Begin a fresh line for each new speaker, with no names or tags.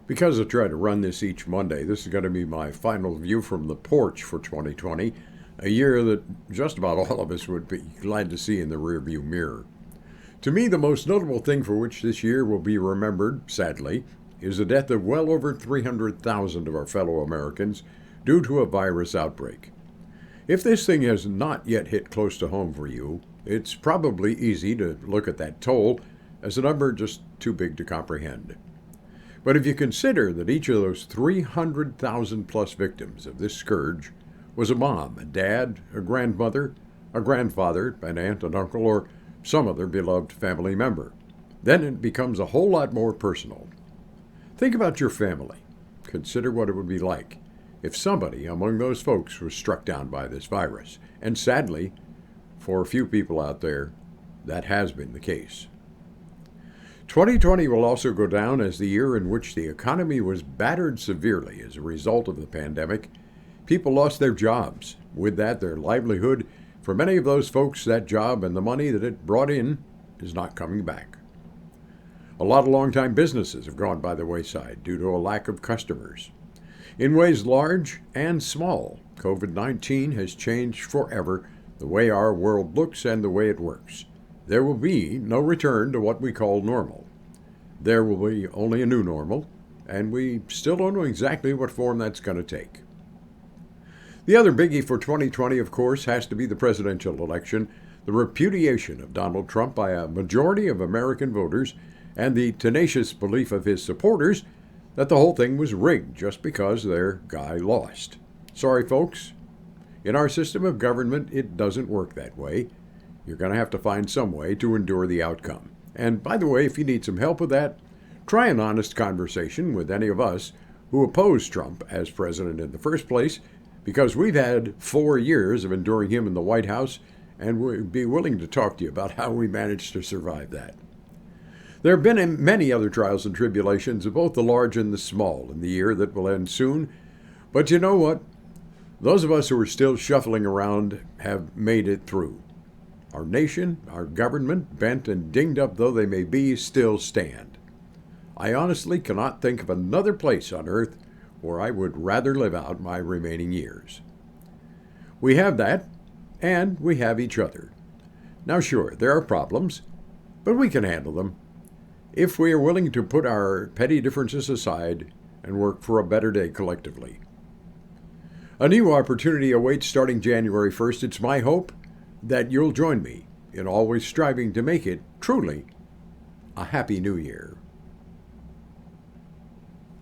Because I try to run this each Monday, this is going to be my final view from the porch for 2020, a year that just about all of us would be glad to see in the rearview mirror. To me, the most notable thing for which this year will be remembered, sadly, is the death of well over 300,000 of our fellow Americans due to a virus outbreak. If this thing has not yet hit close to home for you, it's probably easy to look at that toll as a number just too big to comprehend. But if you consider that each of those 300,000 plus victims of this scourge was a mom, a dad, a grandmother, a grandfather, an aunt, an uncle, or some other beloved family member, then it becomes a whole lot more personal. Think about your family. Consider what it would be like if somebody among those folks was struck down by this virus. And sadly, for a few people out there, that has been the case. 2020 will also go down as the year in which the economy was battered severely as a result of the pandemic. People lost their jobs. With that, their livelihood. For many of those folks, that job and the money that it brought in is not coming back. A lot of longtime businesses have gone by the wayside due to a lack of customers. In ways large and small, COVID-19 has changed forever the way our world looks and the way it works. There will be no return to what we call normal. There will be only a new normal, and we still don't know exactly what form that's going to take. The other biggie for 2020, of course, has to be the presidential election, the repudiation of Donald Trump by a majority of American voters, and the tenacious belief of his supporters that the whole thing was rigged just because their guy lost. Sorry, folks. In our system of government, it doesn't work that way. You're going to have to find some way to endure the outcome. And by the way, if you need some help with that, try an honest conversation with any of us who opposed Trump as president in the first place, because we've had 4 years of enduring him in the White House, and we'd be willing to talk to you about how we managed to survive that. There have been many other trials and tribulations of both the large and the small in the year that will end soon. But you know what? Those of us who are still shuffling around have made it through. Our nation, our government, bent and dinged up though they may be, still stand. I honestly cannot think of another place on earth where I would rather live out my remaining years. We have that, and we have each other. Now sure, there are problems, but we can handle them if we are willing to put our petty differences aside and work for a better day collectively. A new opportunity awaits starting January 1st. It's my hope that you'll join me in always striving to make it truly a happy new year.